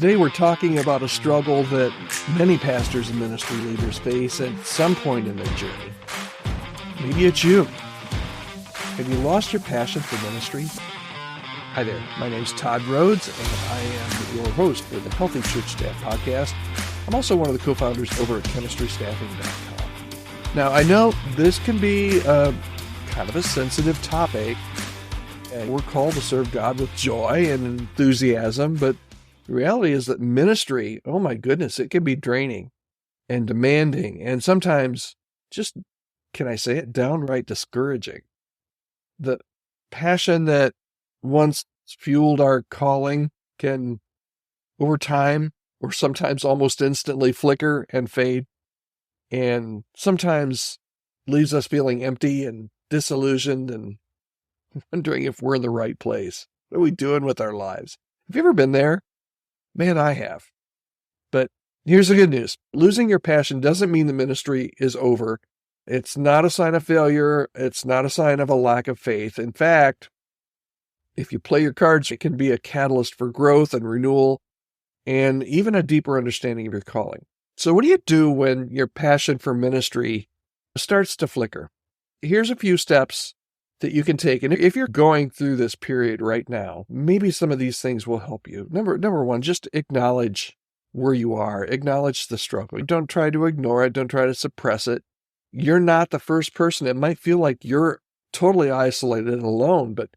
Today we're talking about a struggle that many pastors and ministry leaders face at some point in their journey. Maybe it's you. Have you lost your passion for ministry? Hi there, my name's Todd Rhoades, and I am your host for the Healthy Church Staff Podcast. I'm also one of the co-founders over at chemistrystaffing.com. Now, I know this can be kind of a sensitive topic, and we're called to serve God with joy and enthusiasm, but the reality is that ministry, oh my goodness, it can be draining and demanding, and sometimes just, can I say it, downright discouraging. The passion that once fueled our calling can, over time, or sometimes almost instantly, flicker and fade, and sometimes leaves us feeling empty and disillusioned and wondering if we're in the right place. What are we doing with our lives? Have you ever been there? Man, I have. But here's the good news. Losing your passion doesn't mean the ministry is over. It's not a sign of failure. It's not a sign of a lack of faith. In fact, if you play your cards, it can be a catalyst for growth and renewal and even a deeper understanding of your calling. So what do you do when your passion for ministry starts to flicker? Here's a few steps that you can take. And if you're going through this period right now, maybe some of these things will help you. Number one, just acknowledge where you are. Acknowledge the struggle. Don't try to ignore it. Don't try to suppress it. You're not the first person. It might feel like you're totally isolated and alone, but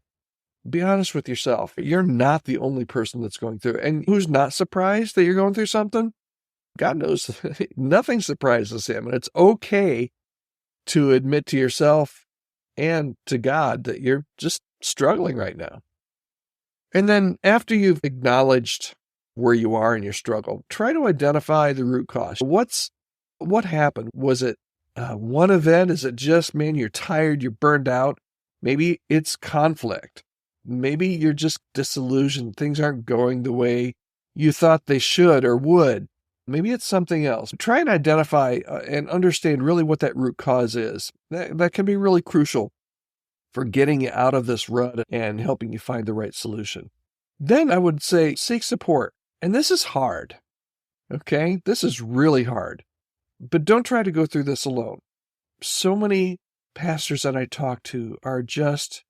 be honest with yourself. You're not the only person that's going through it. And who's not surprised that you're going through something? God knows nothing surprises him. And it's okay to admit to yourself and to God that you're just struggling right now. And then after you've acknowledged where you are in your struggle, try to identify the root cause. What happened? Was it one event? Is it just, man, you're tired, you're burned out? Maybe it's conflict. Maybe you're just disillusioned. Things aren't going the way you thought they should or would. Maybe it's something else. Try and identify and understand really what that root cause is. That can be really crucial for getting you out of this rut and helping you find the right solution. Then I would say seek support. And this is hard. Okay? This is really hard. But don't try to go through this alone. So many pastors that I talk to are just,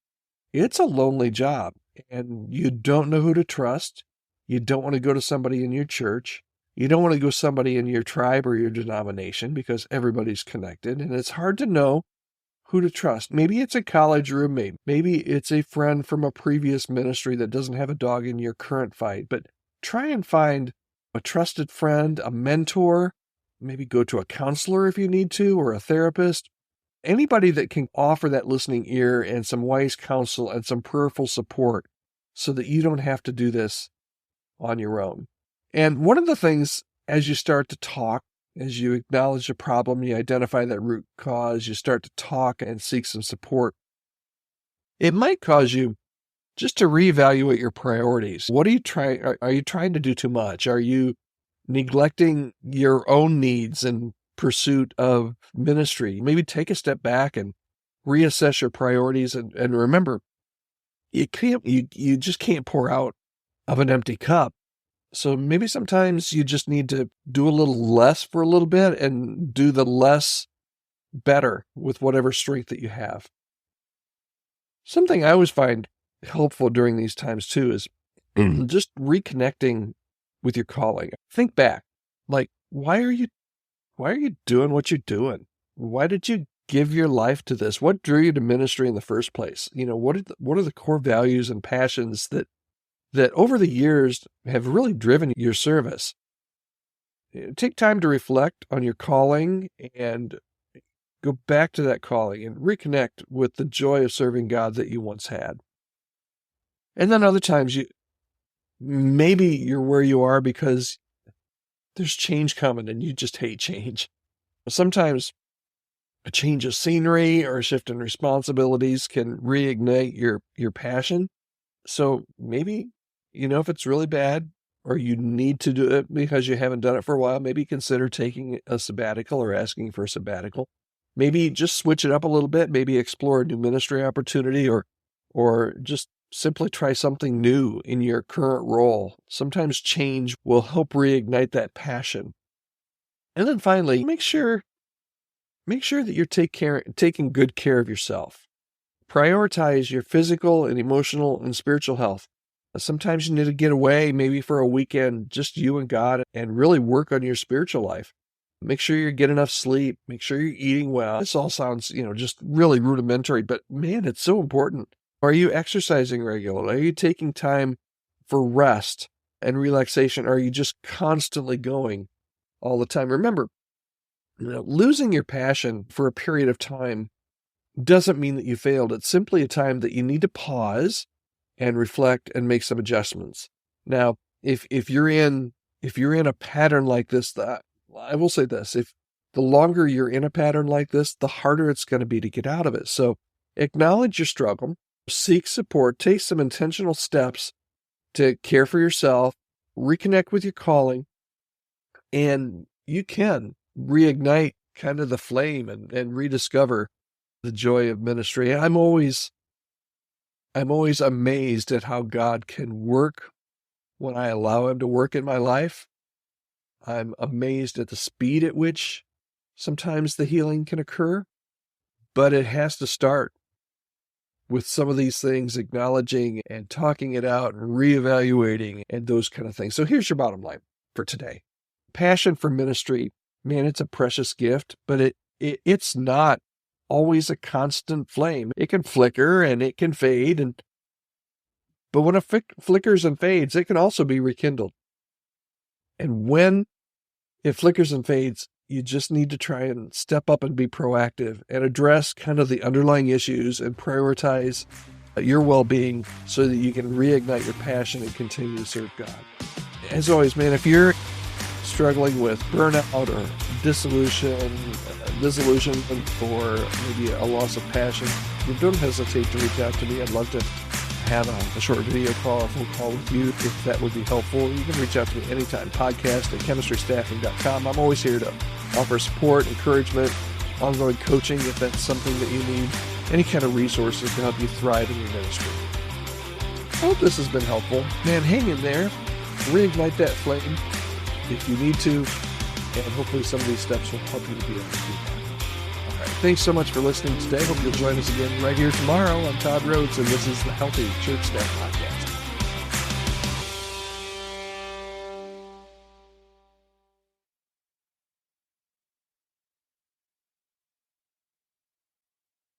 it's a lonely job. And you don't know who to trust. You don't want to go to somebody in your church. You don't want to go somebody in your tribe or your denomination because everybody's connected, and it's hard to know who to trust. Maybe it's a college roommate. Maybe it's a friend from a previous ministry that doesn't have a dog in your current fight, but try and find a trusted friend, a mentor, maybe go to a counselor if you need to, or a therapist, anybody that can offer that listening ear and some wise counsel and some prayerful support so that you don't have to do this on your own. And one of the things, as you start to talk, as you acknowledge the problem, you identify that root cause, you start to talk and seek some support, it might cause you just to reevaluate your priorities. What are you trying? Are you trying to do too much? Are you neglecting your own needs in pursuit of ministry? Maybe take a step back and reassess your priorities. And remember, you just can't pour out of an empty cup. So maybe sometimes you just need to do a little less for a little bit and do the less better with whatever strength that you have. Something I always find helpful during these times too is just reconnecting with your calling. Think back, like, why are you doing what you're doing? Why did you give your life to this? What drew you to ministry in the first place? You know, what are the core values and passions that over the years have really driven your service? Take time to reflect on your calling and go back to that calling and reconnect with the joy of serving God that you once had. And then other times maybe you're where you are because there's change coming and you just hate change. Sometimes a change of scenery or a shift in responsibilities can reignite your passion. So maybe, if it's really bad or you need to do it because you haven't done it for a while, maybe consider taking a sabbatical or asking for a sabbatical. Maybe just switch it up a little bit, maybe explore a new ministry opportunity or just simply try something new in your current role. Sometimes change will help reignite that passion. And then finally, make sure that you're taking good care of yourself. Prioritize your physical and emotional and spiritual health. Sometimes you need to get away, maybe for a weekend, just you and God, and really work on your spiritual life. Make sure you get enough sleep. Make sure you're eating well. This all sounds, just really rudimentary, but man, it's so important. Are you exercising regularly? Are you taking time for rest and relaxation? Are you just constantly going all the time? Remember, losing your passion for a period of time doesn't mean that you failed. It's simply a time that you need to pause and reflect and make some adjustments. Now, if you're in a pattern like this, I will say this, if the longer you're in a pattern like this, the harder it's going to be to get out of it. So acknowledge your struggle, seek support, take some intentional steps to care for yourself, reconnect with your calling, and you can reignite kind of the flame and rediscover the joy of ministry. I'm always amazed at how God can work when I allow him to work in my life. I'm amazed at the speed at which sometimes the healing can occur, but it has to start with some of these things, acknowledging and talking it out and reevaluating and those kind of things. So here's your bottom line for today. Passion for ministry, man, it's a precious gift, but it's not always a constant flame. It can flicker and it can fade, but when it flickers and fades, it can also be rekindled. And when it flickers and fades, you just need to try and step up and be proactive and address kind of the underlying issues and prioritize your well-being so that you can reignite your passion and continue to serve God. As always, man, if you're struggling with burnout or disillusionment or maybe a loss of passion, don't hesitate to reach out to me. I'd love to have a short video call, a phone call with you if that would be helpful. You can reach out to me anytime. podcast@chemistrystaffing.com. I'm always here to offer support, encouragement, ongoing coaching if that's something that you need, any kind of resources to help you thrive in your ministry. I hope this has been helpful. Man, hang in there. Reignite that flame if you need to, and hopefully some of these steps will help you to be able to do that. All right, thanks so much for listening today. Hope you'll join us again right here tomorrow. I'm Todd Rhoades, and this is the Healthy Church Staff Podcast.